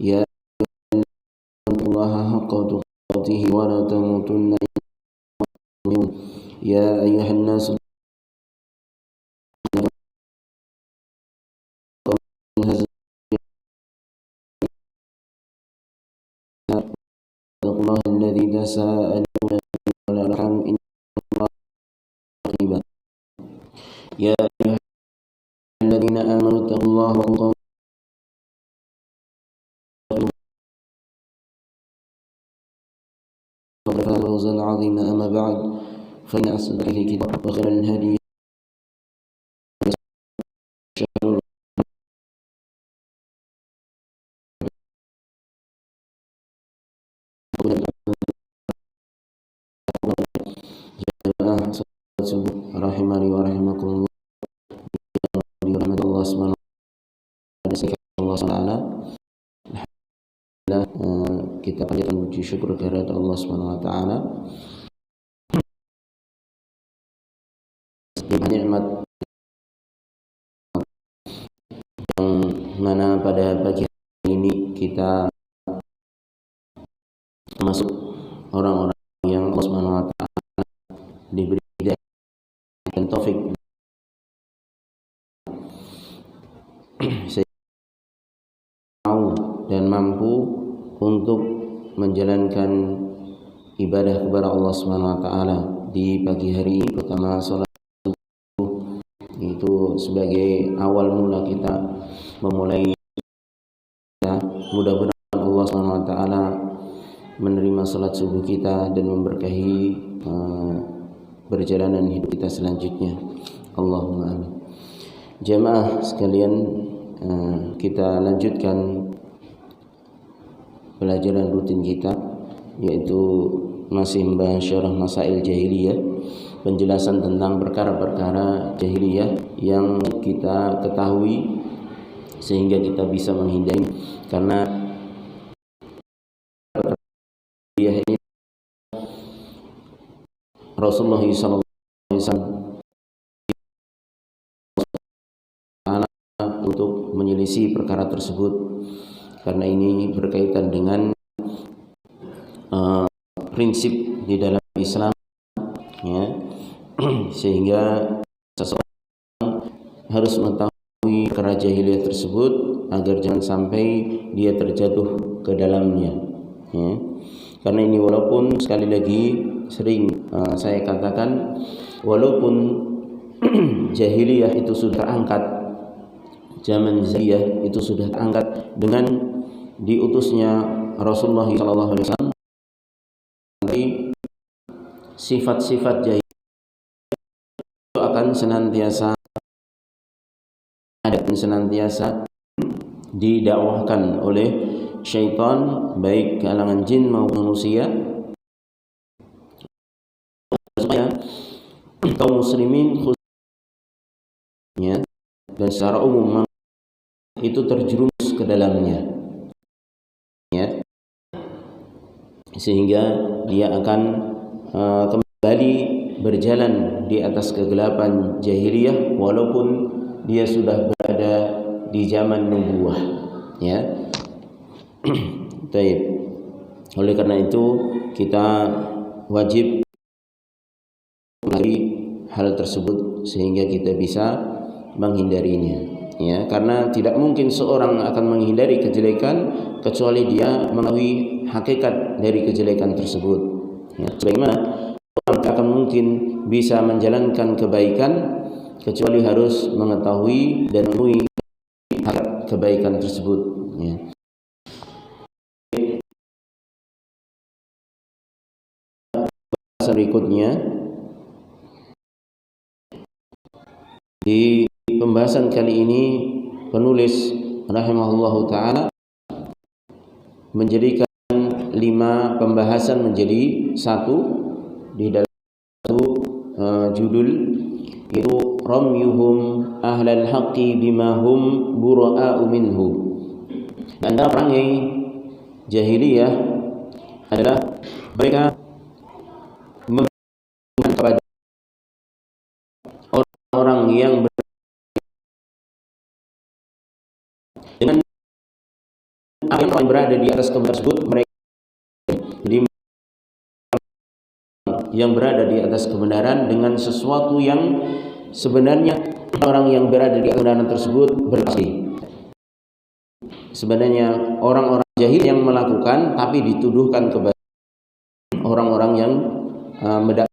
يا الله حق تقاته ولا تموتن إلا وأنتم يا أيها الناس اتقوا الله الذي تساءلون به والأرحام إن الله رقيبا يا أيها الذين آمنوا اتقوا الله وقولوا فوزا عظيما. أما بعد فإن أصدق الكتاب وخير الهدي rahimani wa rahimakumullah. Allah Subhanahu wa taala. Kita panjatkan puji syukur kehadirat Allah Subhanahu wa taala. Nikmat yang mana pada pagi ini kita termasuk orang-orang yang Allah Subhanahu wa taala diberi hidayah dan taufik mau dan mampu untuk menjalankan ibadah kepada Allah Subhanahu wa taala di pagi hari ini, pertama salat subuh, itu sebagai awal mula kita memulai. Mudah-mudahan Allah Subhanahu wa taala menerima salat subuh kita dan memberkahi perjalanan hidup kita selanjutnya. Allahumma amin. Jamaah sekalian, kita lanjutkan pelajaran rutin kita, yaitu masih membahas syarah masail jahiliyah, penjelasan tentang perkara-perkara jahiliyah yang kita ketahui sehingga kita bisa menghindari, karena jahiliyah ini Rasulullah SAW untuk menyelisih perkara tersebut, karena ini berkaitan dengan prinsip di dalam Islam, ya. Sehingga seseorang harus mengetahui perkara jahiliyah tersebut agar jangan sampai dia terjatuh ke dalamnya, ya. Karena ini walaupun sekali lagi sering saya katakan, walaupun jahiliyah itu sudah terangkat, zaman jahiliyah itu sudah terangkat dengan diutusnya Rasulullah SAW, tapi sifat-sifat jahiliyah itu akan senantiasa ada dan senantiasa didakwahkan oleh syaitan, baik kalangan jin maupun manusia, supaya kaum muslimin khususnya dan secara umum itu terjerumus ke dalamnya, ya, sehingga dia akan kembali berjalan di atas kegelapan jahiliyah walaupun dia sudah berada di zaman nubuwah, ya. Baik. Oleh karena itu kita wajib dari hal tersebut sehingga kita bisa menghindarinya, ya. Karena tidak mungkin seorang akan menghindari kejelekan kecuali dia mengetahui hakikat dari kejelekan tersebut, ya. Sebagaimana orang tidak akan mungkin bisa menjalankan kebaikan kecuali harus mengetahui dan mengetahui hakikat kebaikan tersebut, ya. Berikutnya, di pembahasan kali ini penulis rahimahullahu ta'ala menjadikan 5 pembahasan menjadi satu di dalam satu judul, yaitu ramyuhum ahlal haqqi bima hum bura'a'u minhu. Antara perangai jahiliyah adalah mereka kepada orang-orang yang dengan yang berada di atas kebenaran tersebut mereka, jadi yang berada di atas kebenaran dengan sesuatu yang sebenarnya orang yang berada di kebenaran tersebut berpasti. Sebenarnya orang-orang jahil yang melakukan tapi dituduhkan kepada orang-orang yang mendakwahkan.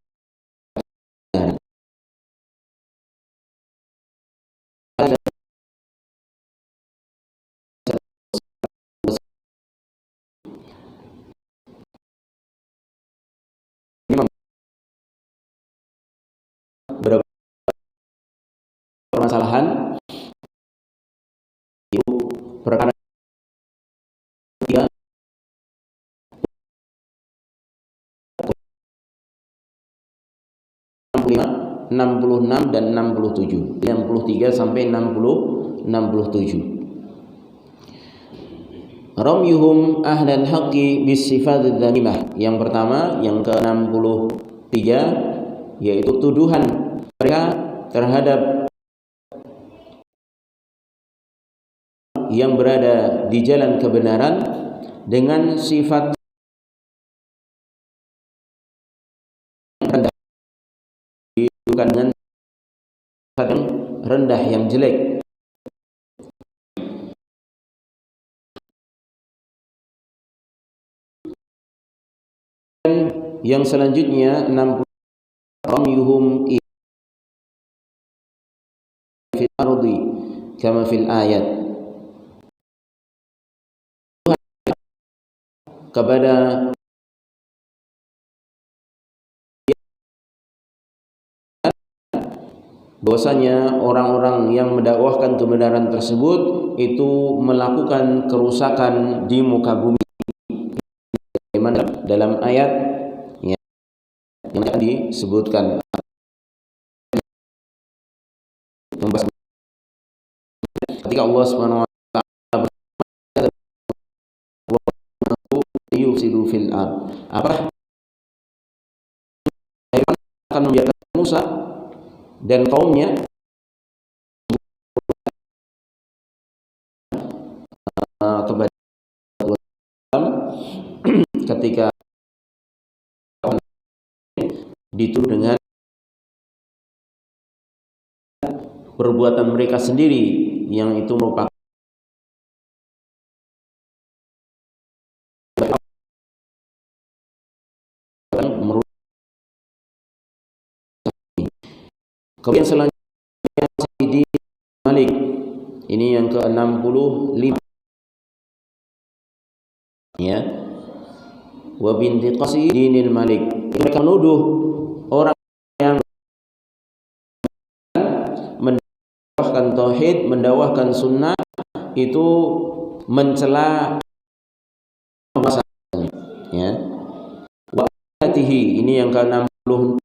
Beberapa permasalahan itu perkara ketiga, 66 dan 67, 63 sampai 67. Ramyuhum ahlal haqqi bis sifatidz dzamimah. Yang pertama, yang ke-63, yaitu tuduhan mereka terhadap yang berada di jalan kebenaran dengan sifat rendah, dengan sifat yang rendah, yang jelek. Yang selanjutnya 60, ramyuhum fil ardi kama fil ayat, kepada bahwasanya orang-orang yang mendakwahkan kebenaran tersebut itu melakukan kerusakan di muka bumi, bagaimana dalam ayat yang disebutkan. Ketika Allah Subhanahu wa taala yufsidu fil ard, apa akan membiarkan Musa dan kaumnya kepada ketika dituduh dengan perbuatan mereka sendiri yang itu merupakan kemudian selanjutnya Sayyidi Malik, ini yang ke-65, ya, wa binti Qasidinil Malik. Mereka menuduh orang yang mendakwahkan tauhid, mendakwahkan sunnah itu mencela masalahnya, ya. Wa atihi, ini yang ke-66,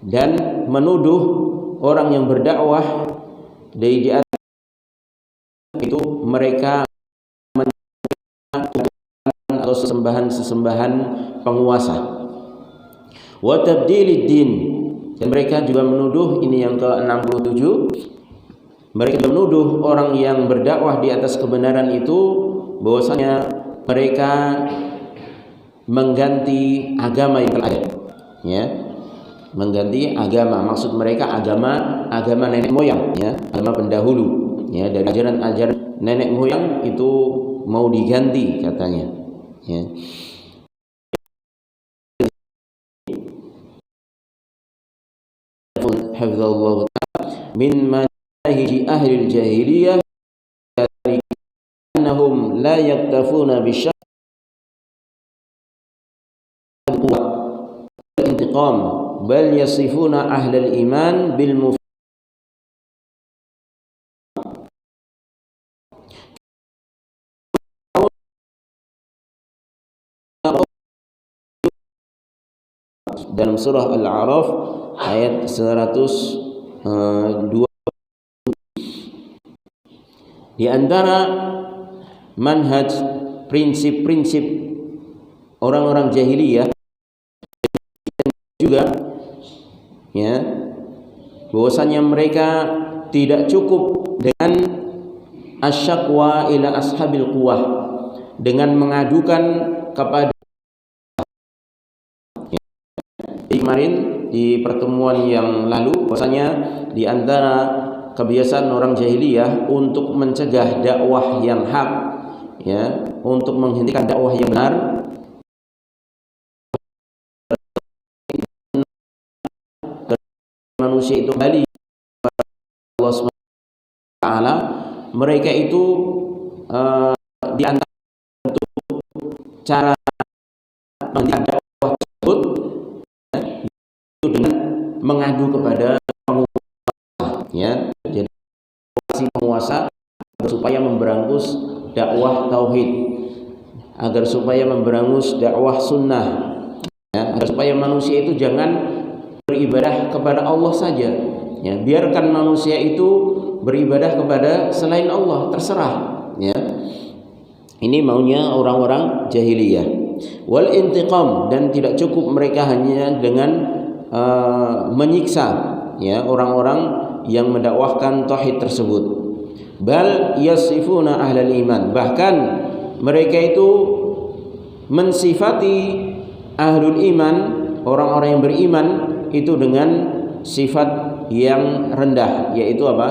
dan menuduh orang yang berdakwah dari di atas itu mereka atau sesembahan penguasa. Wa tabdilid din, dan mereka juga menuduh, ini yang ke-67, mereka juga menuduh orang yang berdakwah di atas kebenaran itu bahwasanya mereka mengganti agama yang telah ada, ya, mengganti agama. Maksud mereka agama nenek moyang, ya, agama pendahulu, ya, dari ajaran nenek moyang itu mau diganti katanya, ya. Hafizallahu ta'ala min manahiji ahli jahiliyah annahum la yaktafuna bisyarr intiqam bal yasifuna ahlal iman bil dalam surah Al-A'raf ayat 102. Di antara manhaj, prinsip-prinsip orang-orang jahiliyah juga, ya, bahwasanya mereka tidak cukup dengan asyaqwa ila ashabil quwah, dengan mengadukan kepada. Kemarin di pertemuan yang lalu bahwasanya di antara kebiasaan orang jahiliyah untuk mencegah dakwah yang hak, ya, untuk menghentikan dakwah yang benar, manusia itu kembali kepada Allah SWT, mereka itu di antara cara menghentikan dakwah tersebut, ya, itu dengan mengadu kepada penguasa, ya. Jadi penguasa supaya memberangus dakwah tauhid, agar supaya memberangus dakwah sunnah, ya, agar supaya manusia itu jangan beribadah kepada Allah saja, ya, biarkan manusia itu beribadah kepada selain Allah, terserah, ya. Ini maunya orang-orang jahiliyah. Wal intiqam, dan tidak cukup mereka hanya dengan menyiksa, ya, orang-orang yang mendakwahkan tauhid tersebut. Bal yasifuna ahlal iman, bahkan mereka itu mensifati ahlul iman, orang-orang yang beriman itu dengan sifat yang rendah, yaitu apa?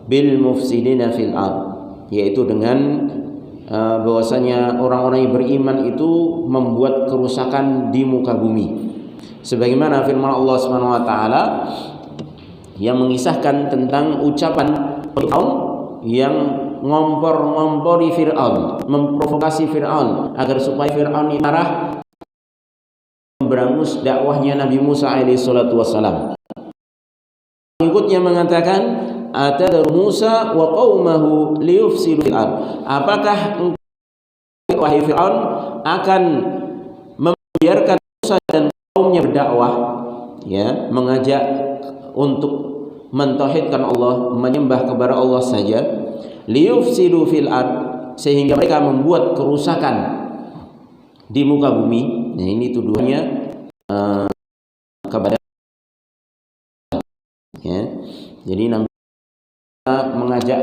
Bil mufsidina fil ard, yaitu dengan bahwasanya orang-orang yang beriman itu membuat kerusakan di muka bumi. Sebagaimana firman Allah Subhanahu wa taala yang mengisahkan tentang ucapan Fir'aun yang ngompor-ngompori Fir'aun, memprovokasi Fir'aun agar supaya Fir'aun marah, memberangus dakwahnya Nabi Musa alaihi salatu wassalam. Berikutnya mengatakan, atadar Musa wa qaumahu liyufsidu fil ard. Apakah engkau wahai Fir'aun akan membiarkan Musa dan kaumnya berdakwah, ya, mengajak untuk mentauhidkan Allah, menyembah kepada Allah saja, liyufsidu fil ard, sehingga mereka membuat kerusakan di muka bumi. Nah, ini tuduhannya kepada, ya. Jadi mengajak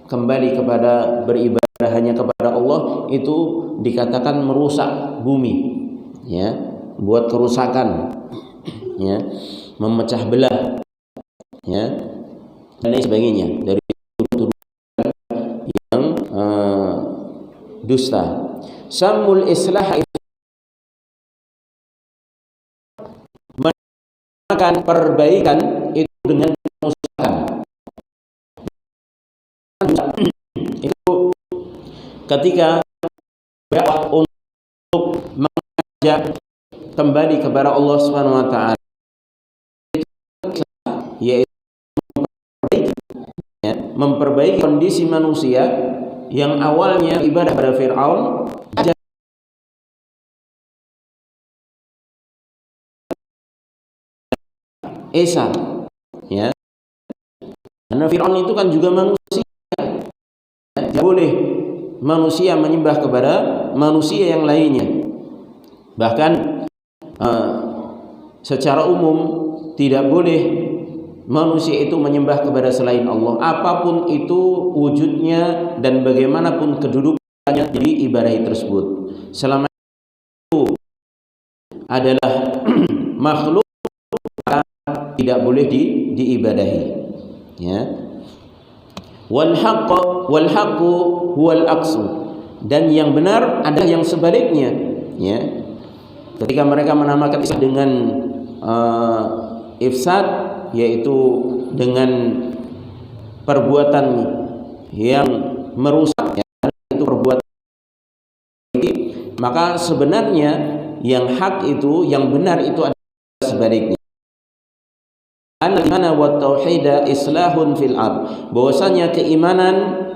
kembali kepada beribadah hanya kepada Allah itu dikatakan merusak bumi, ya, buat kerusakan, ya, memecah belah, ya, dan lain sebagainya dari tuduhan yang dusta. Samul islah, melakukan perbaikan itu dengan kerusakan. Itu ketika dakwah untuk mengajak kembali kepada Allah Subhanahu wa taala, yaitu memperbaiki kondisi manusia yang awalnya ibadah pada Fir'aun, Esa, ya. Karena Fir'aun itu kan juga manusia, tidak boleh manusia menyembah kepada manusia yang lainnya. Bahkan secara umum tidak boleh manusia itu menyembah kepada selain Allah, apapun itu wujudnya dan bagaimanapun kedudukannya di ibadah tersebut, selama itu adalah makhluk, tidak boleh diibadahi, ya. Wal haqqu huwal aqsu, dan yang benar adalah yang sebaliknya, ya. Ketika mereka menamakan dengan ifsad, yaitu dengan perbuatan yang merusak, ya, itu perbuatan, maka sebenarnya yang hak itu, yang benar itu adalah sebaliknya. An-iman wa tauhid islahun fil ard, bahwasanya keimanan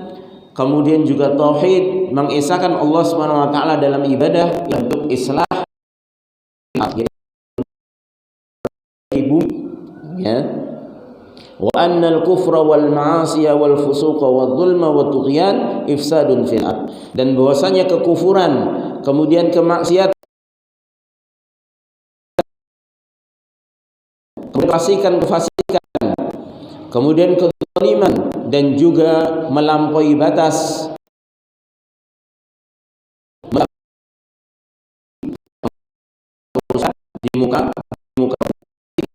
kemudian juga tauhid mengesahkan Allah Subhanahu wa taala dalam ibadah untuk islah, ibu, ya. Wa annal kufra wal ma'asiya wal fusuqa wal zulma wat tughyan ifsadun fil ard, dan bahwasanya kekufuran kemudian kemaksiatan, kefasikan, kemudian zaliman, dan juga melampaui batas di muka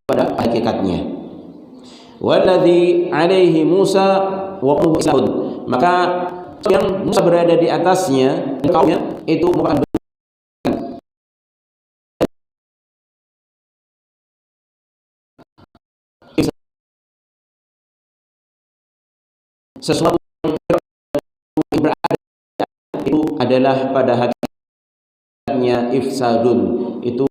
pada hakikatnya. Walladzi alaihi Musa wa qawmuhu, maka yang Musa berada di atasnya kaumnya itu merupakan sesuatu yang berada itu adalah pada hakikatnya ifsadun, itu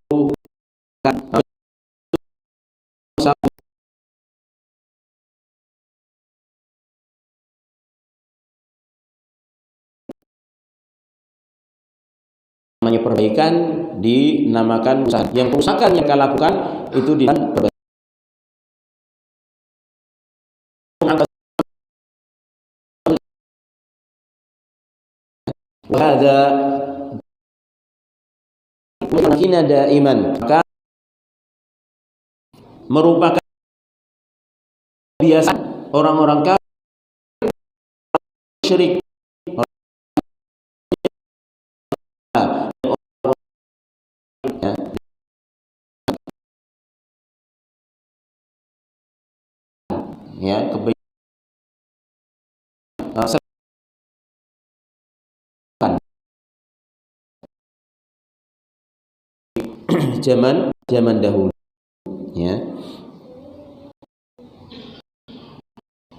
namanya perbaikan dinamakan usaha. Yang kerusakan yang kita lakukan itu dinamakan perbaikan. Wahada mungkin ada iman, maka merupakan biasa orang-orang kafir syirik, ya, kebaikan zaman dahulu, ya.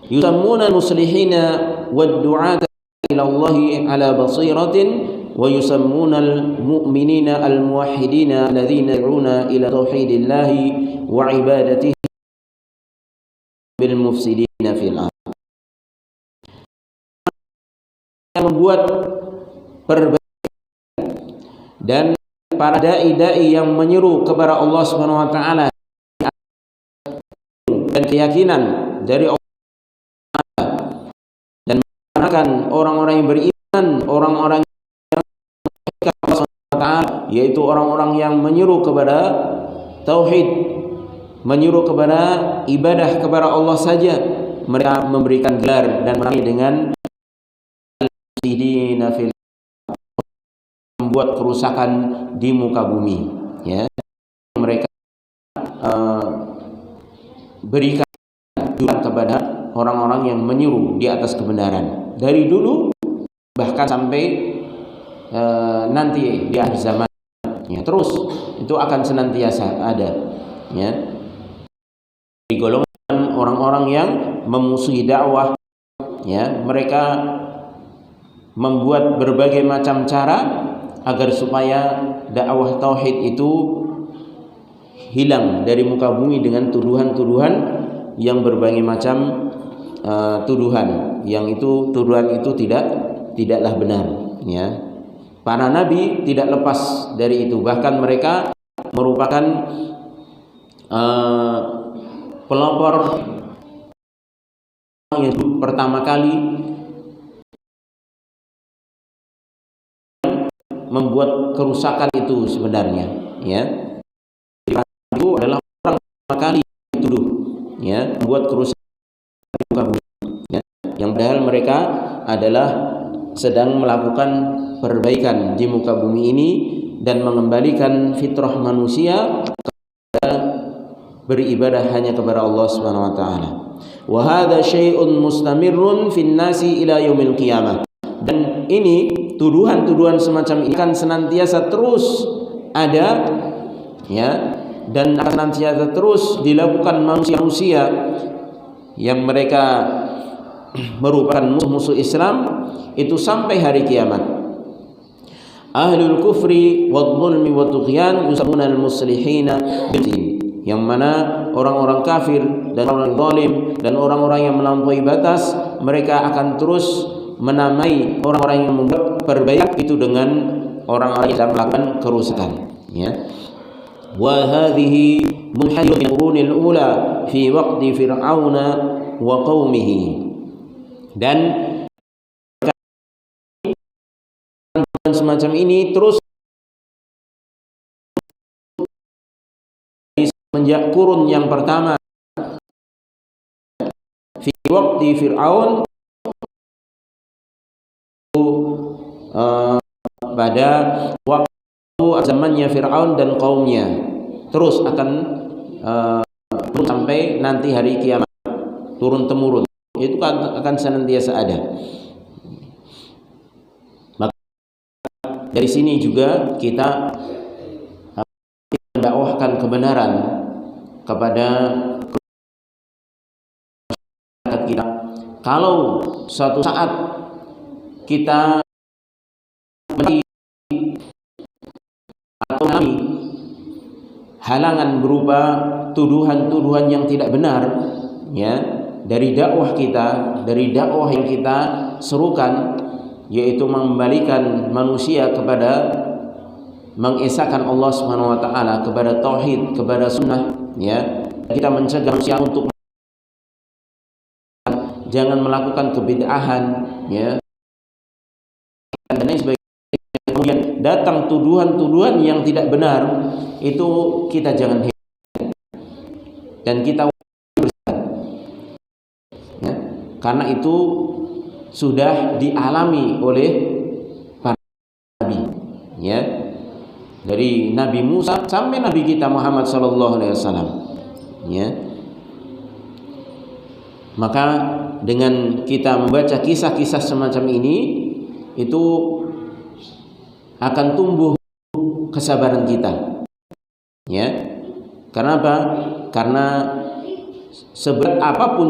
Yusammuna al-muslihina wad-du'ata ila Allah ala basiratin wa yusammuna al-mu'minina al-muwahhidina alladhina yad'una ila tauhidillahi wa ibadatihi bil mufsidina fil ardh. Membuat perbaikan dan para dai-dai yang menyeru kepada Allah Subhanahu wa taala dan keyakinan dari Allah dan merupakan orang-orang yang beriman, orang-orang yang Allah Subhanahu wa taala, yaitu orang-orang yang menyeru kepada tauhid, menyeru kepada ibadah kepada Allah saja. Mereka memberikan gelar dan meramai dengan al-mufsidina fil, membuat kerusakan di muka bumi, ya. Mereka berikan kepada orang-orang yang menyeru di atas kebenaran dari dulu bahkan sampai nanti di akhir zaman, ya, terus itu akan senantiasa ada, ya, di golongan orang-orang yang memusuhi dakwah, ya. Mereka membuat berbagai macam cara agar supaya dakwah tauhid itu hilang dari muka bumi dengan tuduhan-tuduhan yang berbagai macam tuduhan, yang itu tuduhan itu tidaklah benar, ya. Para nabi tidak lepas dari itu, bahkan mereka merupakan pelopor yang pertama kali membuat kerusakan itu sebenarnya, ya. Itu adalah orang pertama kali dituduh, ya, membuat kerusakan di muka bumi, ya. Yang padahal mereka adalah sedang melakukan perbaikan di muka bumi ini dan mengembalikan fitrah manusia kepada beribadah hanya kepada Allah Subhanahu wa taala. Wa hadza syai'un mustamirrun fin nasi ila yaumil qiyamah. Dan ini tuduhan-tuduhan semacam ini akan senantiasa terus ada, ya, dan akan senantiasa terus dilakukan manusia-manusia yang mereka merupakan musuh-musuh Islam itu sampai hari kiamat. Ahlul kufri wadh-dhulmi wat-tughyan yusammuna al-muslihina bil, yang mana orang-orang kafir dan orang zalim dan orang-orang yang melampaui batas, mereka akan terus menamai orang-orang yang membuat perbaikan itu dengan orang-orang yang melakukan kerusakan, ya. Wa hadhihi munhadithul qurunil ula fi waqti fir'auna wa qaumihi, dan semacam ini terus semenjak kurun yang pertama fi waktu Fir'aun pada waktu zamannya Fir'aun dan kaumnya, terus akan sampai nanti hari kiamat, turun temurun itu akan senantiasa ada. Maka dari sini juga kita mendakwahkan kebenaran kepada kita. Kalau suatu saat kita atau halangan berupa tuduhan-tuduhan yang tidak benar, ya, dari dakwah kita, dari dakwah yang kita serukan, yaitu mengembalikan manusia kepada mengesahkan Allah Subhanahu wa taala, kepada tauhid, kepada sunnah, ya. Kita mencegah manusia untuk jangan melakukan kebid'ahan, ya. Dan lain sebagainya. Kemudian datang tuduhan-tuduhan yang tidak benar, itu kita jangan heran dan kita bersihkan, ya. Karena itu sudah dialami oleh para nabi, ya, dari Nabi Musa sampai Nabi kita Muhammad sallallahu alaihi wasallam, ya. Maka dengan kita membaca kisah-kisah semacam ini, itu akan tumbuh kesabaran kita, ya. Karena apa? Karena seberat apapun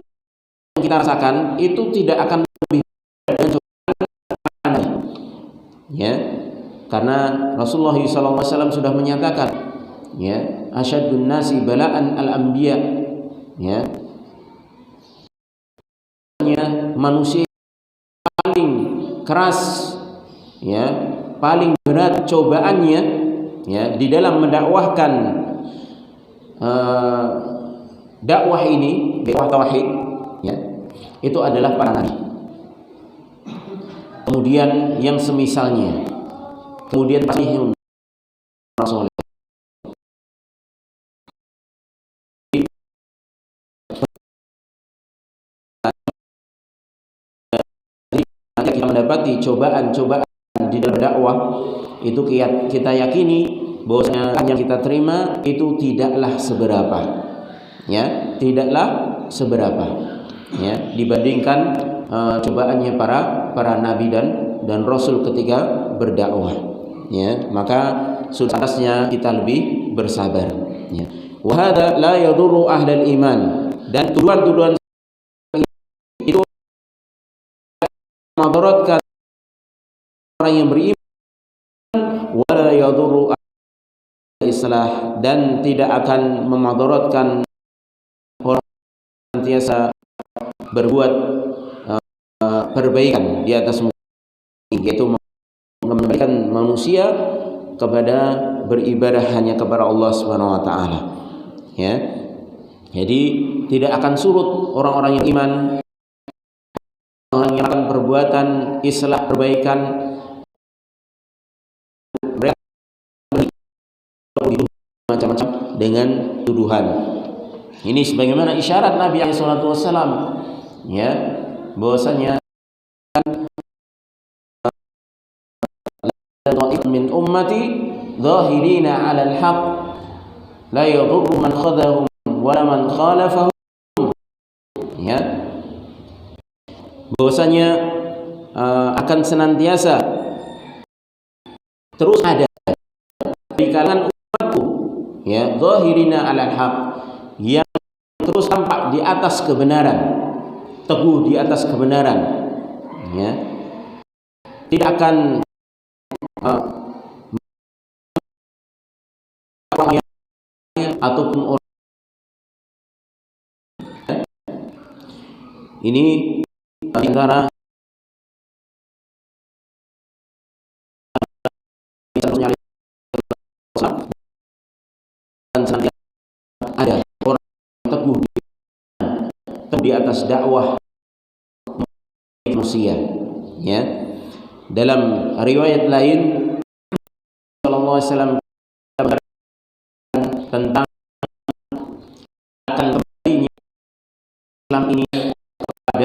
yang kita rasakan itu tidak akan lebih dengan cobaan, ya. Karena Rasulullah SAW sudah menyatakan, ya, asyadun nasi bala'an al-anbiya, ya, manusia paling keras, ya, paling berat cobaannya, ya, di dalam mendakwahkan dakwah ini, dakwah tauhid, ya, itu adalah para nabi. Kemudian yang semisalnya, kemudian pasti Rasul. Kita mendapati cobaan-cobaan di dalam dakwah itu, kita yakini bahwasanya yang kita terima itu tidaklah seberapa, ya, tidaklah seberapa, ya, dibandingkan cobaannya para nabi dan rasul ketika berdakwah, ya. Maka seharusnya kita lebih bersabar, ya. Wa hadza la yadurru ahlal iman, dan tuduhan-tuduhan itu memudaratkan orang yang beriman, wala yadurru islah, dan tidak akan memudaratkan orang yang senantiasa berbuat perbaikan di atas muka, yaitu mengembalikan manusia kepada beribadah hanya kepada Allah Subhanahu wa taala, ya. Jadi tidak akan surut orang-orang yang iman, orang yang akan perbuatan islah perbaikan, mereka macam-macam dengan tuduhan. Ini sebagaimana isyarat Nabi sallallahu alaihi wasallam, ya, bahwasanya min ummati zahirina 'alal haqq la yadurru man khadhahum wa man khalafahum, ya, bahwasanya akan senantiasa terus ada di kalangan umatku, ya, zahirina 'alal haqq, yang terus tampak di atas kebenaran, teguh di atas kebenaran, ya, tidak akan ataupun orang, ini antara ada orang teguh di atas dakwah manusia, ya. Dalam riwayat lain sallallahu alaihi wasallam tentang akan kembalinya Islam ini kepada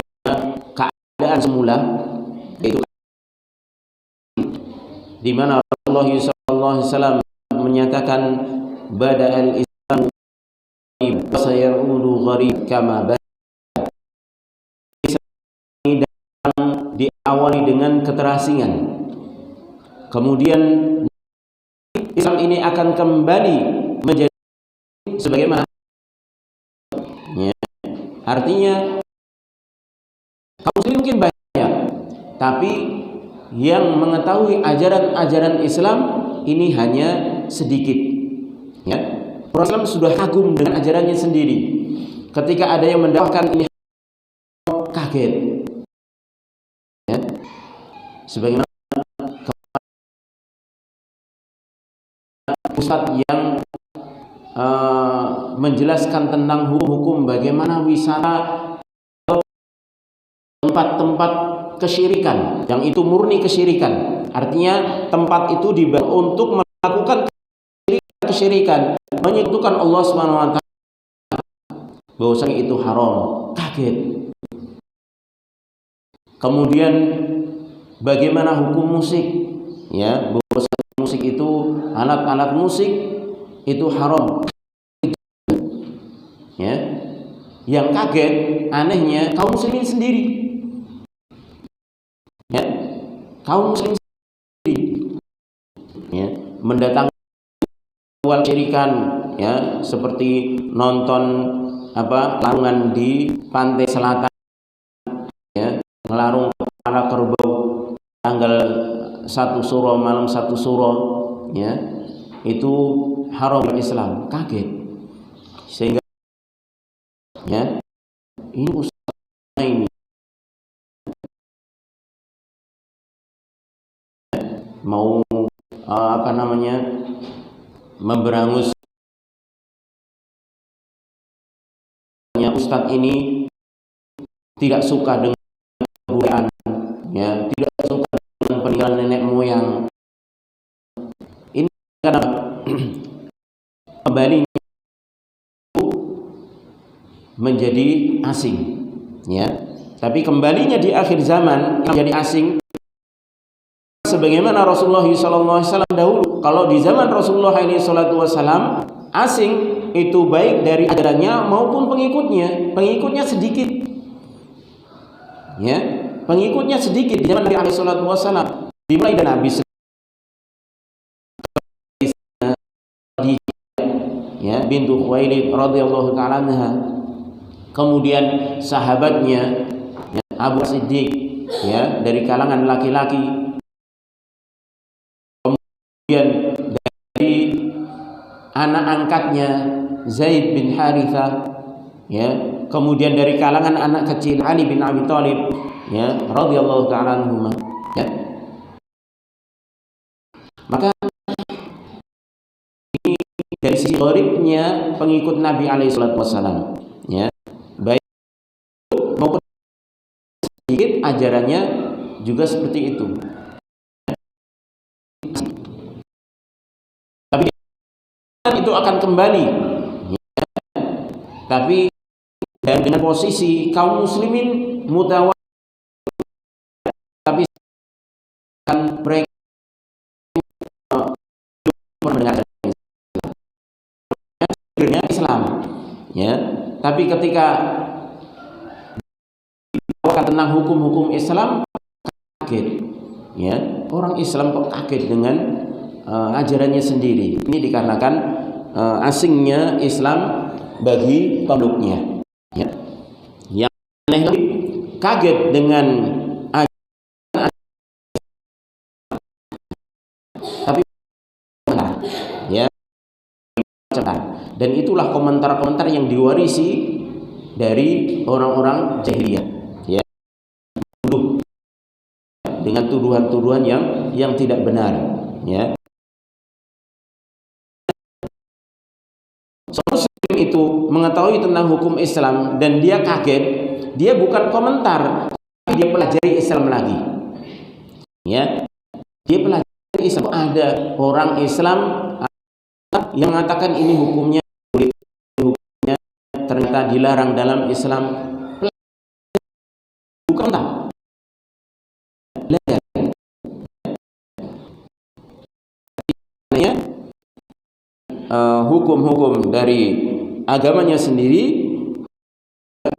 di mana Rasulullah SAW menyatakan bada'al Islam wa sayaudu gharib kama bada. Diawali dengan keterasingan, kemudian Islam ini akan kembali menjadi sebagaimana, ya. Artinya kaum muslim mungkin banyak, tapi yang mengetahui ajaran-ajaran Islam ini hanya sedikit, ya. Orang Islam sudah kagum dengan ajarannya sendiri. Ketika ada yang mendapatkan ini, kaget, ya. Sebagaimana ustadz yang menjelaskan tentang hukum-hukum bagaimana wisata tempat-tempat kesyirikan, yang itu murni kesyirikan. Artinya tempat itu dibangun untuk melakukan kesyirikan, menyekutukan Allah Subhanahu wa taala, bahwasanya itu haram. Kaget. Kemudian bagaimana hukum musik, ya, bahwasanya musik itu, alat-alat musik itu haram, ya. Yang kaget, anehnya kaum muslimin sendiri, ya, kaum muslimin sendiri, ya, mendatangi kesyirikan, ya, seperti nonton larungan di pantai selatan, ya, melarung kepala kerbau tanggal 1 Suro, malam 1 Suro, ya, itu haram di Islam. Kaget. Sehingga, ya, ini usaha ini mau memberangus ustadz ini tidak suka dengan kebudayaan, ya, tidak suka dengan peninggalan nenek moyang. Ini karena kembali menjadi asing, ya. Tapi kembalinya di akhir zaman menjadi asing, sebagaimana Rasulullah SAW dahulu. Kalau di zaman Rasulullah SAW asing itu baik dari ajarannya maupun pengikutnya sedikit, ya, pengikutnya sedikit di zaman Nabi SAW. Dimulai dari Nabi, ya, bintu Khuwailid radhiyallahu ta'ala anha, kemudian sahabatnya, ya, Abu Siddiq, ya, dari kalangan laki-laki, kemudian dari anak angkatnya Zaid bin Harithah, ya, kemudian dari kalangan anak kecil Ali bin Abi Thalib, ya, radhiyallahu ta'ala anhuma, ya. Maka ini dari sisi gharibnya pengikut Nabi alaihi salatu wasallam, ya, baik maupun sedikit ajarannya juga seperti itu. Tapi itu akan kembali, ya. Tapi dengan posisi kaum muslimin mutawali, tapi akan mereka mendengar Islam, ya. Tapi ketika tentang hukum-hukum Islam, kaget, ya, orang Islam kok kaget dengan ajarannya sendiri. Ini dikarenakan asingnya Islam bagi pemeluknya, ya. Yang aneh lagi, kaget dengan ajaran, tapi benar, ya, dan itulah komentar-komentar yang diwarisi dari orang-orang jahiliyah, ya, dengan tuduhan-tuduhan yang tidak benar, ya. Muslim itu mengetahui tentang hukum Islam dan dia kaget, dia bukan komentar, tapi dia pelajari Islam lagi, ya. Dia pelajari Islam. Ada orang Islam yang mengatakan ini hukumnya ternyata dilarang dalam Islam. Bukan tak belajar. hukum-hukum dari agamanya sendiri,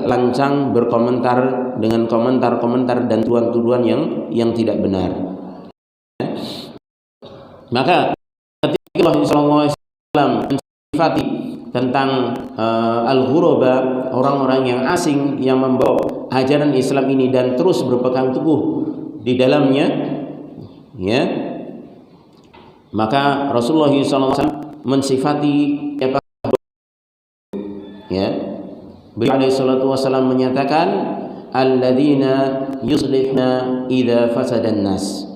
lancang berkomentar dengan komentar-komentar dan tuduhan-tuduhan yang tidak benar. Maka ketika Allah sallallahu alaihi wasallam mensifati tentang al-ghuraba, orang-orang yang asing yang membawa ajaran Islam ini dan terus berpegang teguh di dalamnya, ya, maka Rasulullah SAW mensifati ya, beliau alaihi salatu wasallam menyatakan alladzina yuslihuna idza fasadan nas.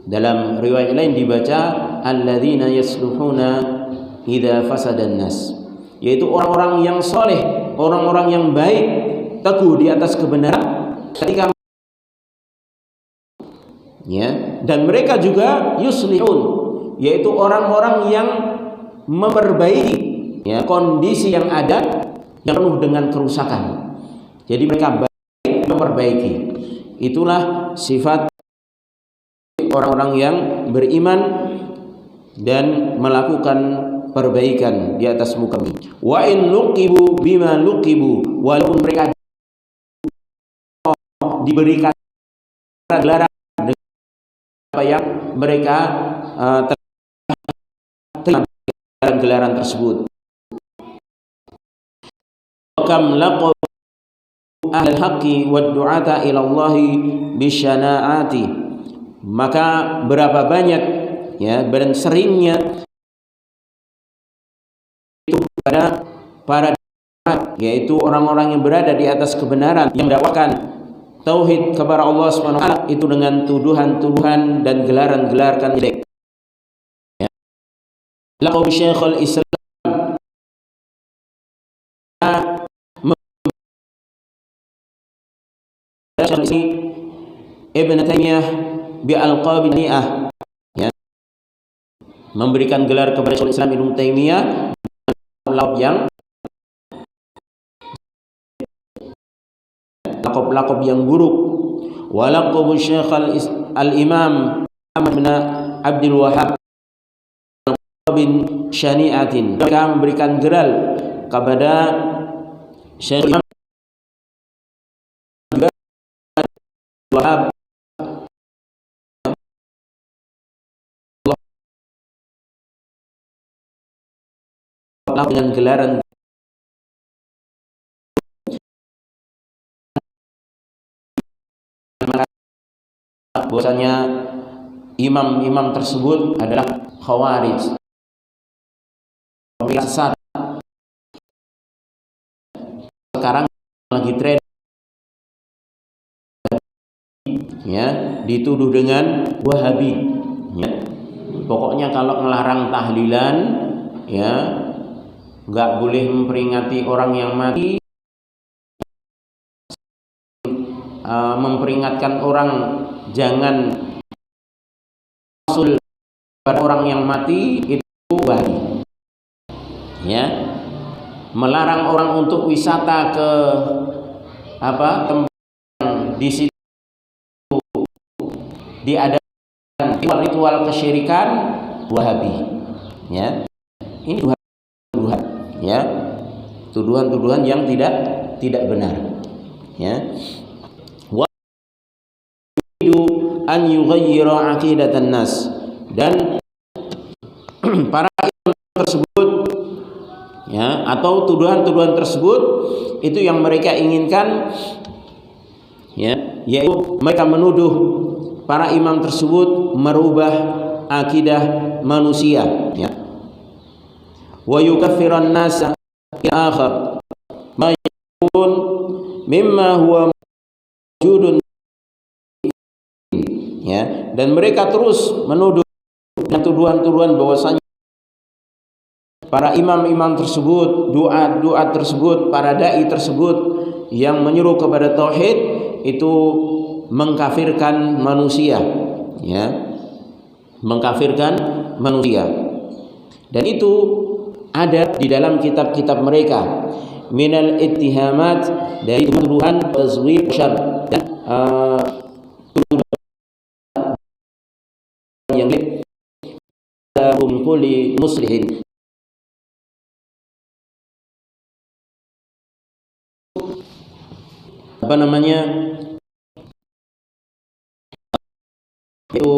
Dalam riwayat lain dibaca alladzina yasluhuna idza fasadan nas, yaitu orang-orang yang soleh, orang-orang yang baik, teguh di atas kebenaran ketika, ya, dan mereka juga yuslihun, yaitu orang-orang yang memperbaiki, ya, kondisi yang ada yang penuh dengan kerusakan. Jadi mereka baik memperbaiki. Itulah sifat orang-orang yang beriman dan melakukan perbaikan di atas muka bumi. Wa in luqibu bima luqibu, walaupun mereka diberikan gelaran apa yang mereka terima gelaran tersebut. Kam laqab ahlul haqqi wad du'ata ila Allah bisyana'ati, maka berapa banyak, ya, dan seringnya itu pada para, yaitu orang-orang yang berada di atas kebenaran yang mendakwakan tauhid kepada Allah Subhanahu wa taala itu dengan tuduhan-tuduhan dan gelaran-gelaran jelek. Ya. Laqab Syekhul Islam Ibn Taimiyah bi alqab ni'ah, ya, memberikan gelar kepada Syekhul Islam Ibn Taimiyah lakop yang buruk. Walaqab Syekh al-Imam Muhammad bin Abdul Wahhab bin Syani'atin, mereka memberikan gelar kepada Syekh Imam Wahab dengan gelaran bahwasanya imam-imam tersebut adalah khawarij, mereka sesat. Sekarang lagi tren, ya, dituduh dengan Wahabi, ya. Pokoknya kalau melarang tahlilan, ya, nggak boleh memperingati orang yang mati, memperingatkan orang jangan rasul pada orang yang mati, itu Wahabi, ya. Melarang orang untuk wisata ke tempat di situ diadakan ritual kesyirikan, Wahabi, ya. Ini tuduhan, ya, tuduhan-tuduhan yang tidak benar, ya. Wa an yughayyira aqidatan nas, dan para imam tersebut, ya, atau tuduhan-tuduhan tersebut itu yang mereka inginkan, ya, yaitu mereka menuduh para imam tersebut merubah akidah manusia, ya. Wa yukaffiran nasa akhar ma yakun mimma huwa wujudun, ya, dan mereka terus menuduh dengan tuduhan-tuduhan bahwasanya para imam-imam tersebut, doa tersebut, para dai tersebut yang menyuruh kepada tauhid itu mengkafirkan manusia, ya, mengkafirkan manusia. Dan itu ada di dalam kitab-kitab mereka, minal ittihamat, dari tuduhan tazwir syarr, dan tuduhan yang kulli muslihin, apa namanya itu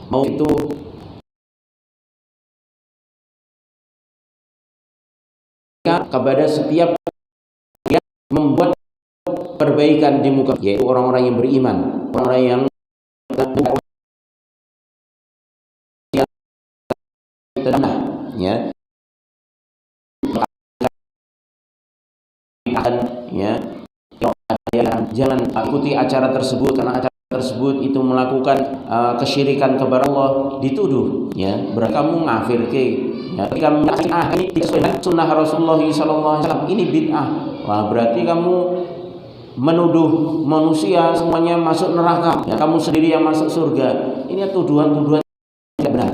mau itu kepada setiap yang membuat perbaikan di muka, yaitu orang-orang yang beriman, orang-orang yang tenang, ya, ya, jangan ikuti acara tersebut karena acara tersebut itu melakukan kesyirikan kepada Allah, dituduh, ya, berarti kamu ngafir ke, ya, ketika ini sesuai sunnah Rasulullah SAW, ini bid'ah, wah berarti kamu menuduh manusia semuanya masuk neraka, ya, kamu sendiri yang masuk surga. Ini tuduhan-tuduhan tidak benar,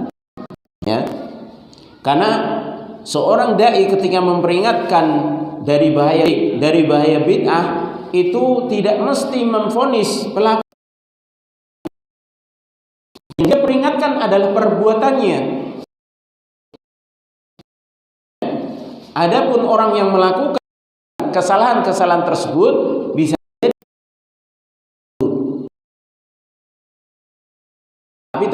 ya, karena seorang dai ketika memperingatkan dari bahaya bid'ah itu tidak mesti memvonis pelaku. Yang dia peringatkan adalah perbuatannya. Adapun orang yang melakukan kesalahan-kesalahan tersebut bisa tapi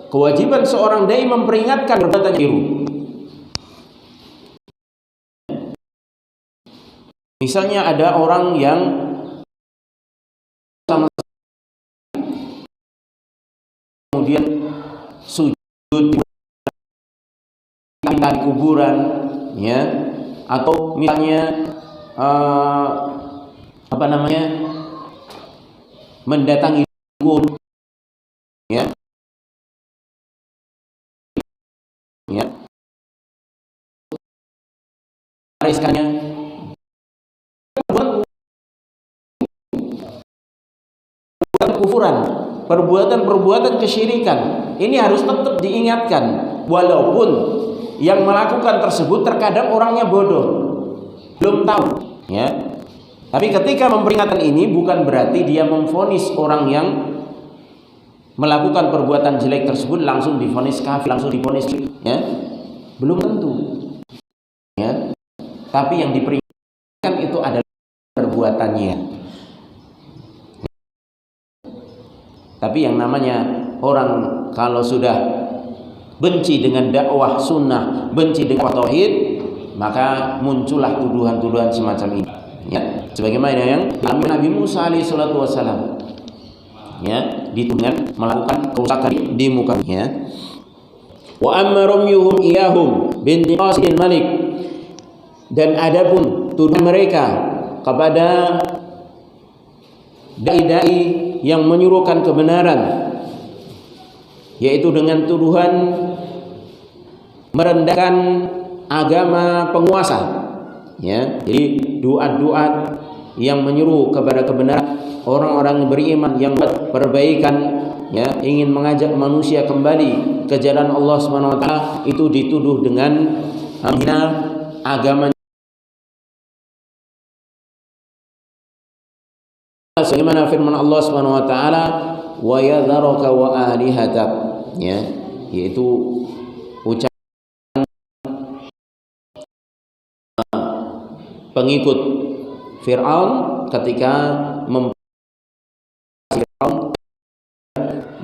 kewajiban seorang dai memperingatkan perbuatan keliru. Misalnya ada orang yang kemudian sujud di kuburan, ya, atau misalnya apa namanya mendatangi kubur, ya, ya, wariskannya kufuran, perbuatan kesyirikan. Ini harus tetap diingatkan, walaupun yang melakukan tersebut terkadang orangnya bodoh, belum tahu, ya. Tapi ketika memperingatkan ini bukan berarti dia memvonis orang yang melakukan perbuatan jelek tersebut langsung divonis kafir, langsung divonis, ya, belum tentu, ya. Tapi yang diperingatkan itu adalah perbuatannya. Tapi yang namanya orang kalau sudah benci dengan dakwah sunnah, benci dengan tauhid, maka muncullah tuduhan-tuduhan semacam ini, ya, sebagaimana yang Nabi Musa alaihissalatu wassalam, ya, ditudingkan melakukan kerusakan di mukanya. Wa amma ramyuhum iyahum bintiqasil malik, dan adapun tuduhan mereka kepada dai-dai yang menyuruhkan kebenaran, yaitu dengan tuduhan merendahkan agama penguasa, ya. Jadi doa-doa yang menyuruh kepada kebenaran, orang-orang beriman yang buat perbaikan, ya, ingin mengajak manusia kembali ke jalan Allah Subhanahu wa taala, itu dituduh dengan menghina agama. Sebagaimana firman Allah Subhanahu wa taala, wa yadharuka wa alihatak, ya, yaitu ucapan pengikut Fir'aun ketika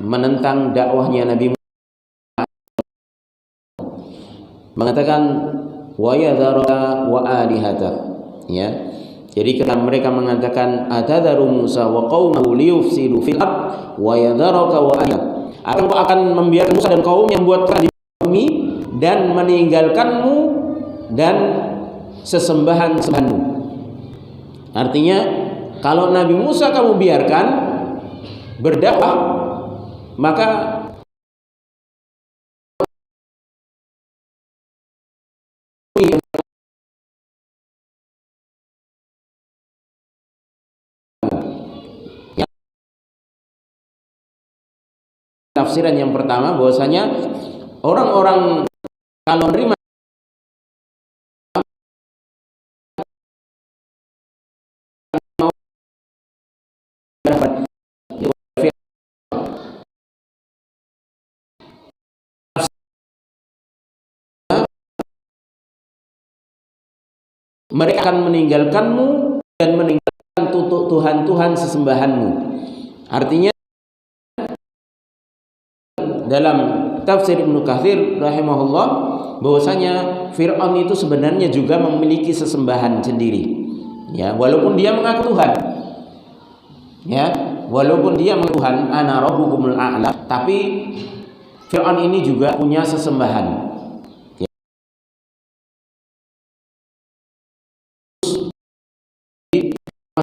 menentang dakwahnya Nabi Musa, mengatakan wa yadharuka wa alihatak, ya. Jadi ketika mereka mengatakan atadharu Musa wa qaumahu liyufsidu fil ard wa yadharuka wa alihatak, akan membiarkan Musa dan kaum yang buat kerusakan di bumi dan meninggalkanmu dan sesembahan-sembahanmu. Artinya kalau Nabi Musa kamu biarkan berdakwah, maka tafsiran yang pertama bahwasanya orang-orang kalau menerima mereka akan meninggalkanmu dan meninggalkan Tuhan-Tuhan sesembahanmu. Artinya dalam tafsir Ibnu Katsir rahimahullah bahwasanya Fir'aun itu sebenarnya juga memiliki sesembahan sendiri. Ya, walaupun dia mengaku Tuhan. Ya, walaupun dia mengaku Tuhan, ana rabbukumul a'la, tapi Fir'aun ini juga punya sesembahan. Ya,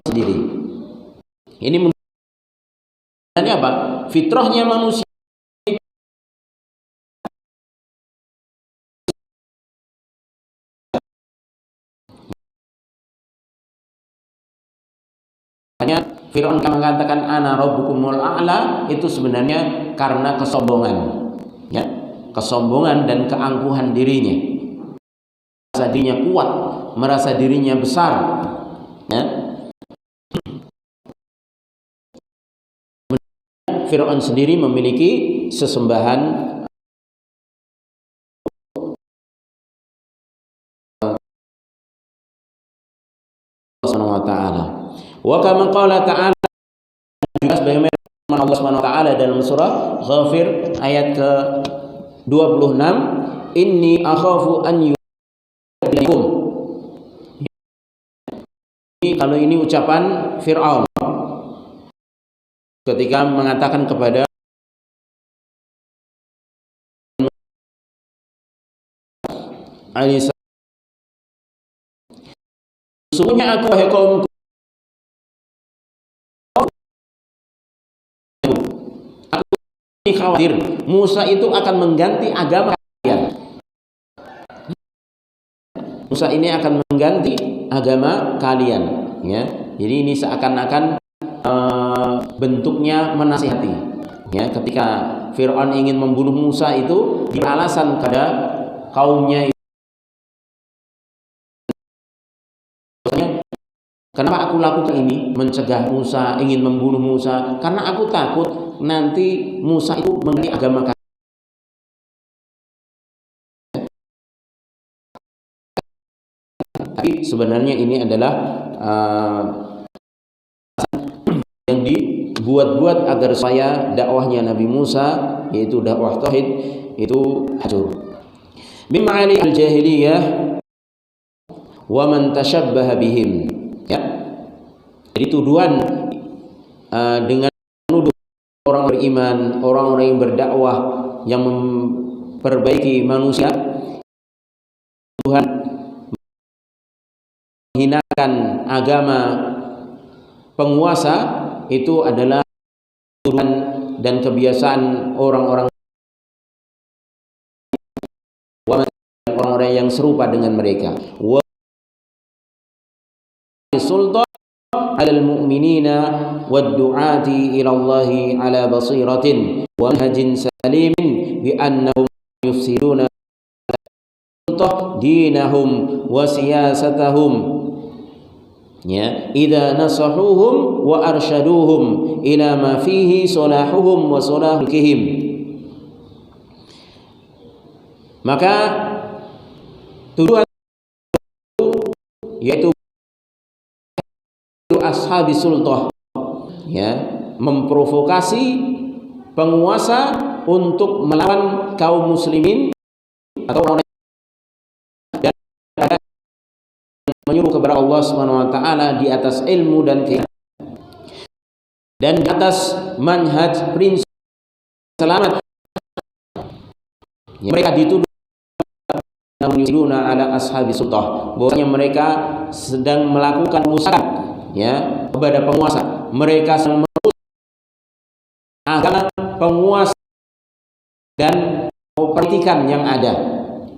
sendiri. Ini menunjukkan apa? Fitrahnya manusia hanya Fir'aun mengatakan ana rabbukumul a'la itu sebenarnya karena kesombongan, ya, kesombongan dan keangkuhan dirinya, merasa dirinya kuat, merasa dirinya besar, ya. Fir'aun sendiri memiliki sesembahan Subhanahu wa ta'ala. Wa kama qala ta'ala, juga sebagaimana Allah Subhanahu wa ta'ala dalam surah Ghafir ayat ke-26, inni akhafu an yu'adzibum. Kalau ini ucapan Fir'aun ketika mengatakan kepada Alisa, sesungguhnya aku wahai kaumku, aku khawatir Musa itu akan mengganti agama kalian. Musa ini akan mengganti agama kalian, ya. Jadi ini seakan-akan bentuknya menasihati, ya. Ketika Fir'aun ingin membunuh Musa itu beralasan pada kaumnya, kenapa aku lakukan ini, mencegah Musa, ingin membunuh Musa, karena aku takut nanti Musa itu mengganti agama kalian. Tapi sebenarnya ini adalah yang dibuat-buat agar supaya dakwahnya Nabi Musa, yaitu dakwah tauhid, itu hancur. Mim'ali al-jahiliyah wa man tashabbaha bihim. Ya. Jadi tuduhan dengan menuduh orang beriman, orang-orang yang berdakwah, yang memperbaiki manusia, Tuhan menghinakan agama penguasa, itu adalah tuduhan dan kebiasaan orang-orang yang serupa dengan mereka. Wa sultan 'alal mu'minina wad-du'ati ila Allah 'ala basiratin wa manhajin salimin bi annahum yufsiduna dinahum wa siyasatahum, ya, idza nasahuhum wa arsyaduhum ila ma fihi salahuhum wa salahukihim. Maka tuduhan yaitu ashabi sultah, ya, memprovokasi penguasa untuk melawan kaum muslimin atau orang yang menyuruh kepada Allah Subhanahu wa taala di atas ilmu dan keyakinan dan di atas manhaj prinsip selamat. Ya, mereka dituduh ala ashabi sultah, bahwasanya mereka sedang melakukan musakat, ya, kepada penguasa. Mereka sedang merusak agama penguasa dan politikan yang ada,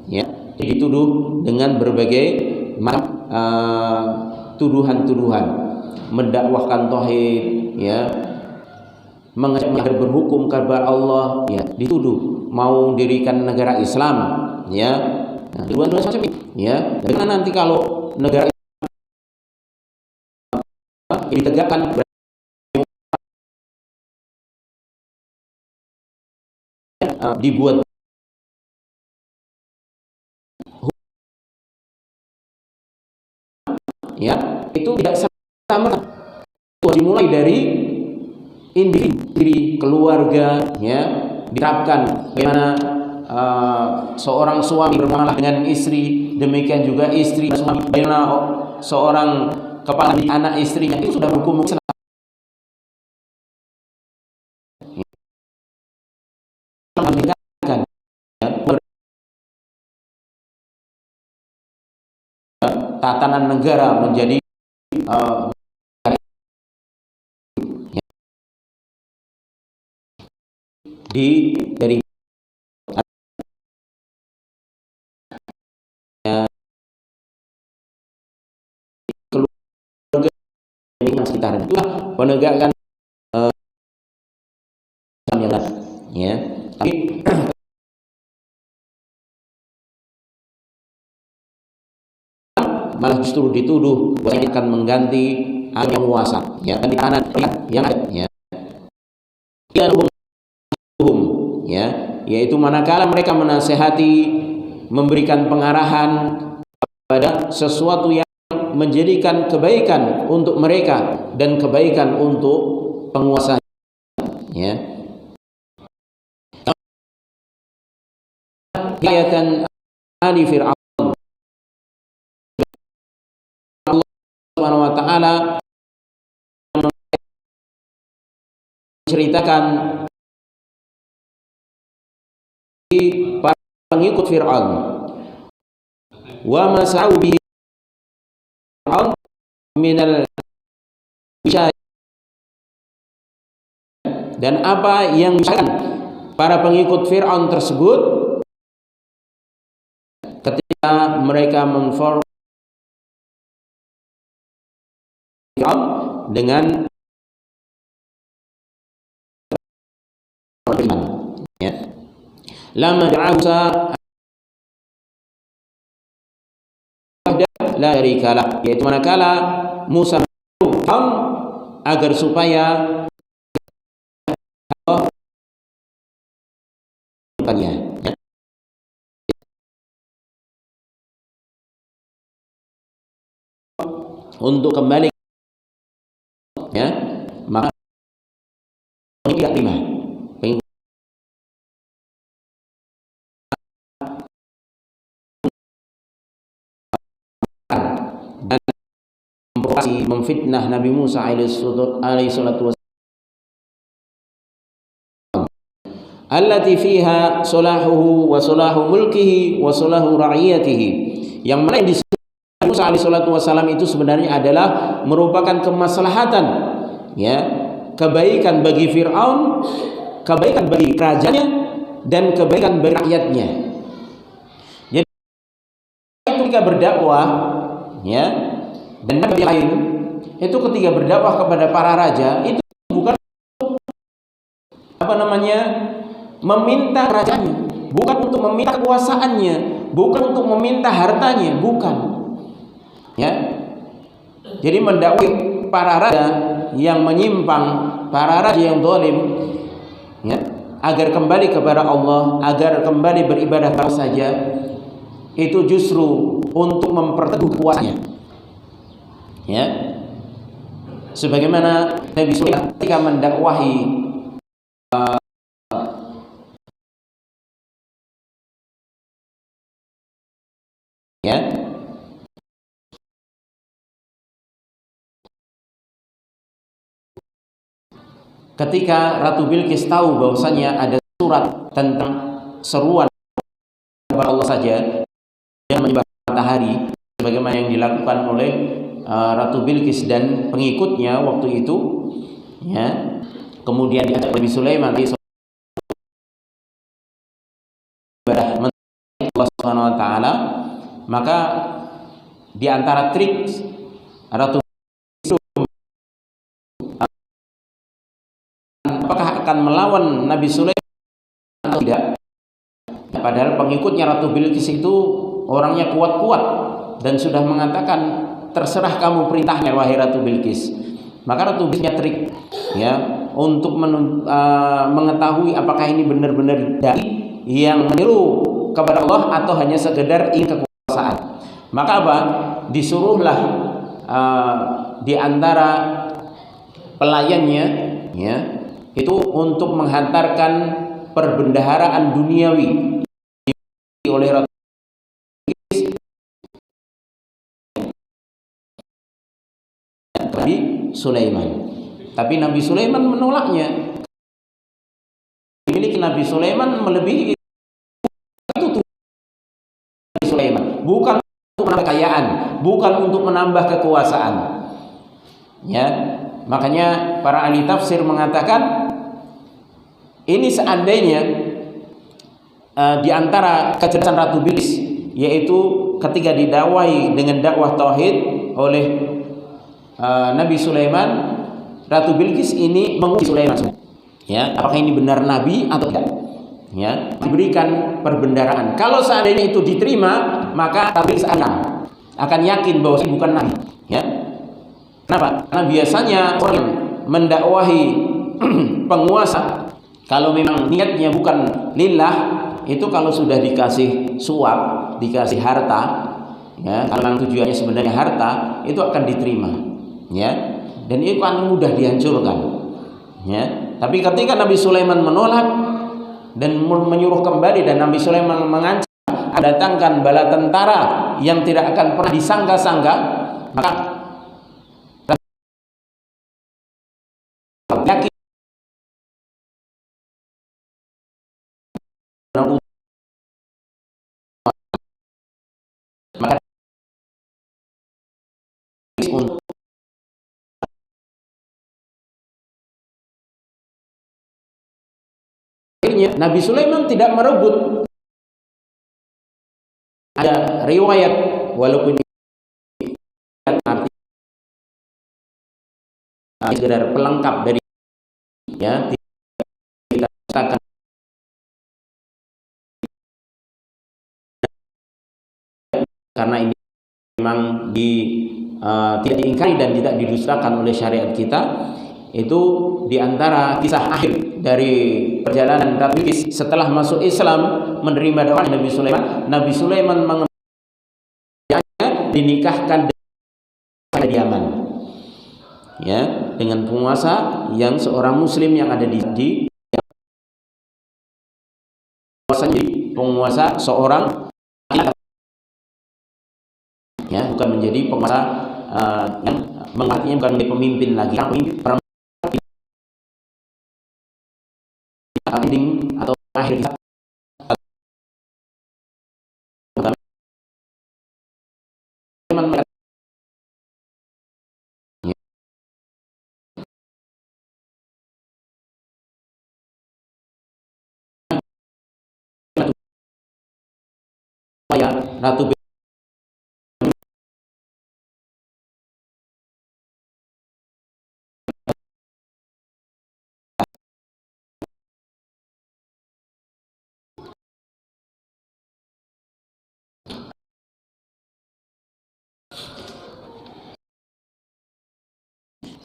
ya. Dituduh dengan berbagai macam tuduhan-tuduhan, mendakwahkan tauhid, ya, mengajak berhukum kepada Allah, ya, dituduh mau mendirikan negara Islam, ya. Nah, tuduhan semacam ini, ya. Bagaimana nanti kalau negara ditegakkan dibuat ya, itu tidak sama, dimulai dari individu, diri, keluarga, ya, diterapkan bagaimana seorang suami bermuamalah dengan istri, demikian juga istri suami, bagaimana seorang kepala anak istrinya, itu sudah berhukum Islam. Tatanan negara menjadi dari keluarga ini sekitar itulah penegakan ya. Tapi malah justru dituduh bahwa akan mengganti yang penguasa, ya, kan ditahan yang ya. Ya, yaitu manakala mereka menasehati, memberikan pengarahan pada sesuatu yang menjadikan kebaikan untuk mereka dan kebaikan untuk penguasa, ya. Ayatan Ali Fir'aun, Allah Subhanahu wa taala menceritakan para pengikut Fir'aun, wa mas'au bihi Fir'aun minal bisyai, dan apa yang disampaikan para pengikut Fir'aun tersebut ketika mereka menform Fir'aun dengan ya, lama da'usa la syarikalah, yaitu manakala Musa agar supaya ya, untuk kembali, ya, maka tidak terima dan memfitnah Nabi Musa alaihi salatu wassalam, allati fiha salahuhu wa salahu mulkihi wa salahu ra'iyatihi, yang mana yang Musa alaihi salatu wassalam itu sebenarnya adalah merupakan kemaslahatan, ya, kebaikan bagi Fir'aun, kebaikan bagi kerajaannya, dan kebaikan bagi rakyatnya. Jadi ketika berdakwah, ya, dan nabi lain itu ketika berdakwah kepada para raja itu bukan meminta kerajaannya, bukan untuk meminta kekuasaannya, bukan untuk meminta hartanya, bukan, ya. Jadi mendakwai para raja yang menyimpang, para raja yang zalim, ya, agar kembali kepada Allah, agar kembali beribadah kepada saja, itu justru untuk memperteguh kuatnya, ya. Sebagaimana Nabi Sulaiman ketika mendakwahi ya, ketika Ratu Bilqis tahu bahwasanya ada surat tentang seruan kepada Allah saja yang menyembah matahari, sebagaimana yang dilakukan oleh Ratu Bilqis dan pengikutnya waktu itu, ya. Kemudian diajak Nabi Sulaiman ibadah Allah Subhanahu wa taala, maka di antara trik Ratu Bilqis apakah akan melawan Nabi Sulaiman atau tidak. Padahal pengikutnya Ratu Bilqis itu orangnya kuat-kuat dan sudah mengatakan, terserah kamu perintahnya wahai Ratu Bilqis. Maka Ratu Bilqisnya trik, ya, untuk mengetahui apakah ini benar-benar dai yang meniru kepada Allah atau hanya sekedar ingin kekuasaan. Maka apa? Disuruhlah di antara pelayannya, ya, itu untuk menghantarkan perbendaharaan duniawi oleh Ratu Nabi Sulaiman. Tapi Nabi Sulaiman menolaknya. Memiliki Nabi Sulaiman melebihi itu Nabi Sulaiman, bukan untuk menambah kekayaan, bukan untuk menambah kekuasaan. Ya, makanya para ahli tafsir mengatakan ini seandainya di antara kecerdasan Ratu Bilqis, yaitu ketika didakwahi dengan dakwah tauhid oleh Nabi Sulaiman, Ratu Bilqis ini menguji Sulaiman, ya, apakah ini benar nabi atau tidak, ya, diberikan perbendaharaan. Kalau seandainya itu diterima, maka Ratu Bilqis akan yakin bahwa ini bukan nabi, ya. Kenapa? Karena biasanya orang mendakwahi penguasa, kalau memang niatnya bukan lillah, itu kalau sudah dikasih suap, dikasih harta, ya, kalau memang tujuannya sebenarnya harta, itu akan diterima, ya, dan itu akan mudah dihancurkan, ya. Tapi ketika Nabi Sulaiman menolak dan menyuruh kembali, dan Nabi Sulaiman mengancam datangkan bala tentara yang tidak akan pernah disangka-sangka, maka yakin maka untuk akhirnya Nabi Sulaiman tidak merebut. Ada riwayat, walaupun arti sekedar pelengkap dari, ya, tidak katakan karena ini memang tidak diingkari dan tidak didustakan oleh syariat kita. Itu diantara kisah akhir dari perjalanan Ratu Bilqis setelah masuk Islam, menerima dakwah Nabi Sulaiman. Nabi Sulaiman dinikahkan di Yaman, ya, dengan penguasa yang seorang Muslim yang ada di penguasa seorang, ya, bukan menjadi penguasa yang mengartinya bukan menjadi pemimpin lagi, pemimpin atau akhir Ratu.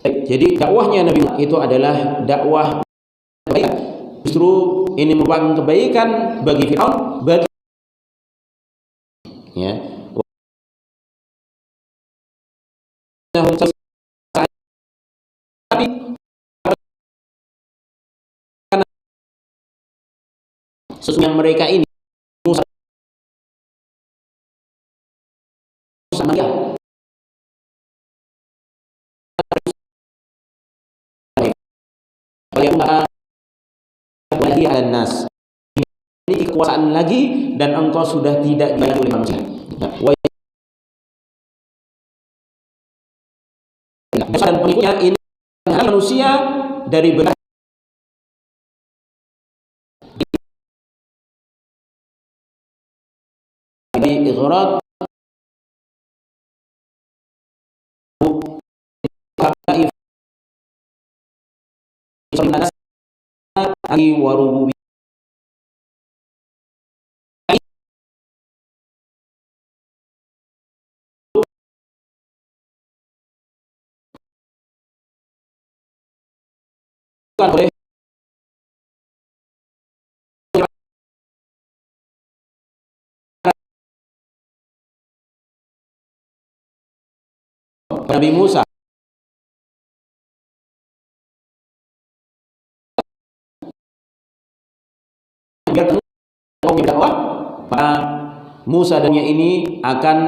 Jadi dakwahnya Nabi itu adalah dakwah kebaikan. Justru ini merupakan kebaikan bagi Firaun, bagi, ya, tapi sesungguhnya mereka ini sama dia, lagi ada nas ini kekuasaan lagi, dan engkau sudah tidak dibayar oleh manusia. Dan pengikutnya ini manusia dari benar di ighrad warububi boleh Nabi Musa. Biar dakwah, maka Musa dan ini akan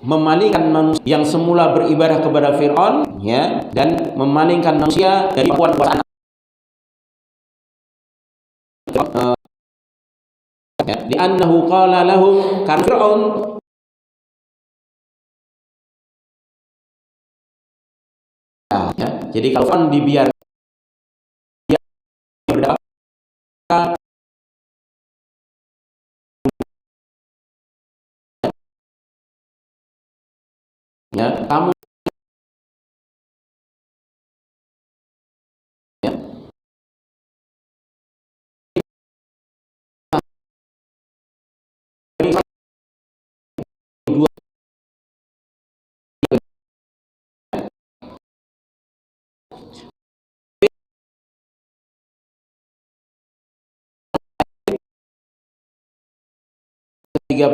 memalingkan manusia yang semula beribadah kepada Fir'aun, ya, dan memalingkan manusia dari kekuasaan. Di annahu qala lahum, karena Fir'aun ya, jadi kalau Fir'aun dibiarkan berdakwah, ya, kamu ya, dua tiga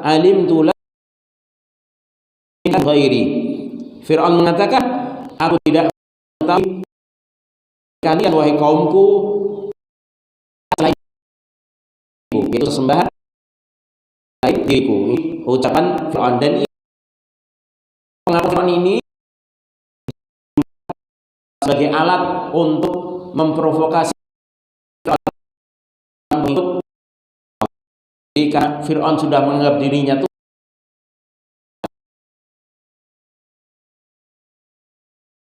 alim tulah ghairi. Fir'aun mengatakan, aku tidak mengetahui kalian wahai kaumku selain itu sembahan lain diriku. Ucapan Fir'aun, dan pengakuan ini sebagai alat untuk memprovokasi mengikut. Jika Fir'aun sudah menganggap dirinya itu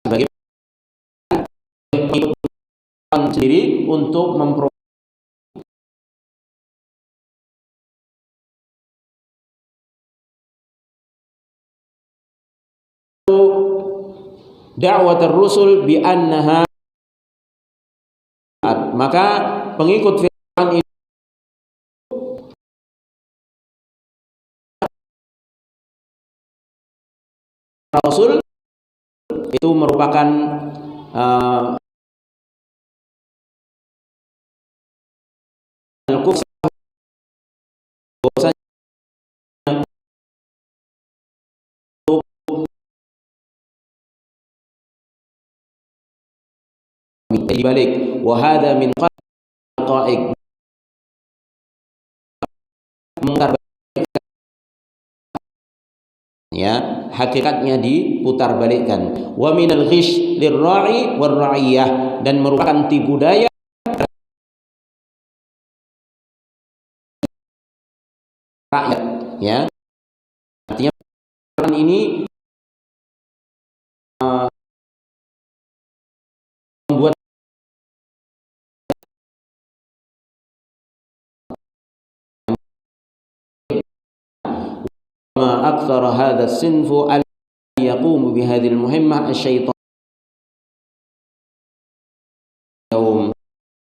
sebagai pengikut sendiri untuk memprovokasi da'wat ar-rusul bi annaha, maka pengikut Fir'aun itu Rasul itu merupakan al-kufr, dibalik wa hadza min qa'id mungkar, ya, hakikatnya diputar balikkan. Wa minal ghish lirra'i warra'iyah, dan merupakan tipu daya rakyat, ya. Artinya ini membuat ma aktsar hadha as-sinfu an yaqumu bi hadhihi al-muhimmah asy-syaitan yaum,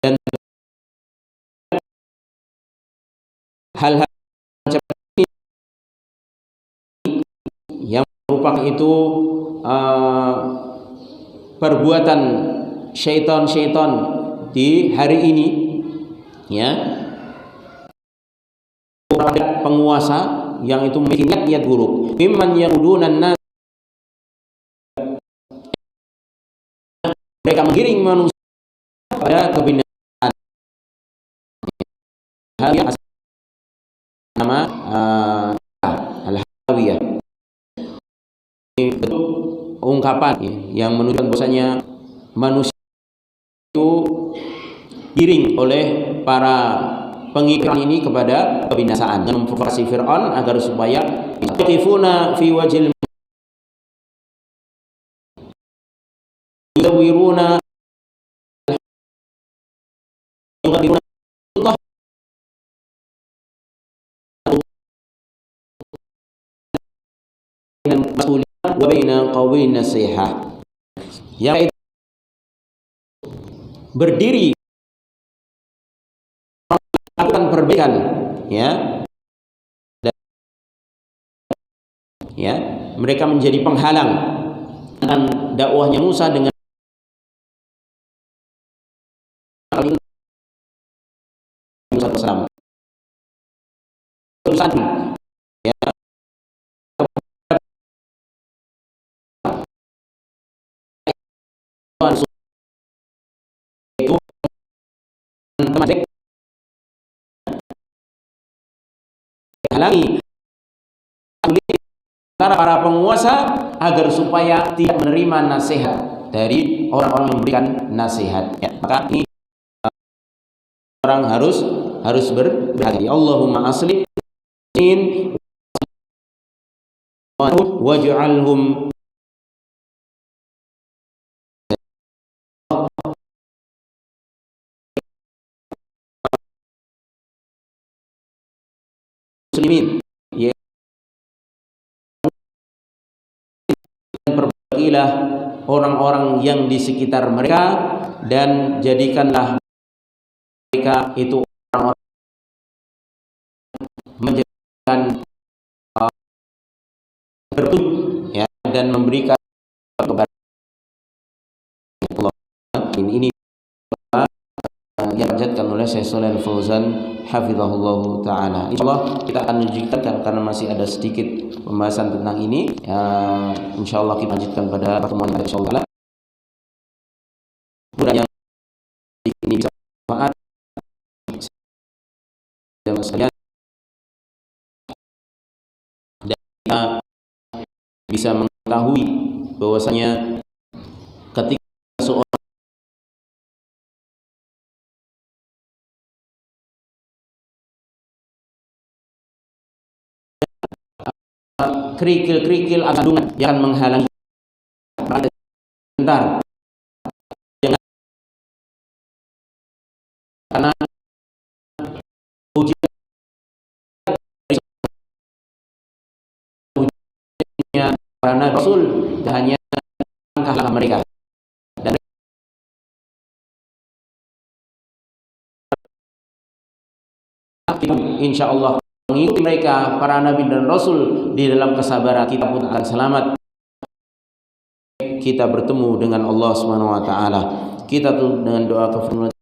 dan hal-hal yang merupakan itu perbuatan syaitan-syaitan di hari ini, ya, penguasa yang itu memiliki niat buruk, mimman yaqudunan nas, mereka menggiring manusia pada kebinasaan. Nama al-hawiyah, ini bentuk ungkapan yang menunjukkan bahwasanya manusia itu giring oleh para pengikut ini kepada kebinasaan, dan memprovokasi Fir'aun agar supaya yaqifuna fi wajhil yuzawiruna wa baina qawin nasihah, yaitu berdiri melakukan perbaikan, ya, dan, ya, mereka menjadi penghalang dan dakwahnya Musa dengan Musa SAW, ya, menghalangi para penguasa agar supaya tidak menerima nasihat dari orang-orang yang memberikan nasihat. Ya, maka ini orang harus berhati. Allahumma aslih waj'alhum muslimin, ya, perbaikilah orang-orang yang di sekitar mereka dan jadikanlah mereka itu orang-orang menjadikan berpetunjuk, ya, dan memberikan kepada Allah. Ini yang diajarkan oleh Syekh Shalih Al-Fauzan hafizahullah taala. Insyaallah kita akan lanjutkan karena masih ada sedikit pembahasan tentang ini. Insyaallah kita lanjutkan pada pertemuan yang insyaallah. Mudah-mudahan ini bisa bermanfaat dan sekalian dan kita bisa mengetahui bahwasanya ketika seorang kerikil-kerikil kandungan yang menghalangi sebentar, karena ujiannya karena Rasul hanya langkah mereka dan insya Allah mengikuti mereka para nabi dan rasul di dalam kesabaran, kita pun akan selamat. Kita bertemu dengan Allah Subhanahu wa taala. Kita tutup dengan doa kafaratul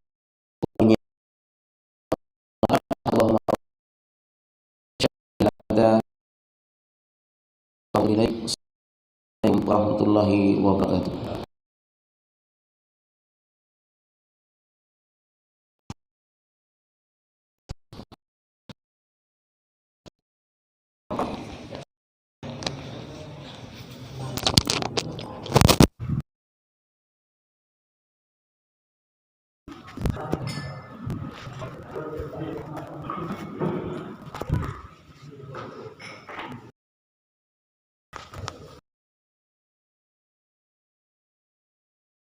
Allahumma warahmatullahi wabarakatuh.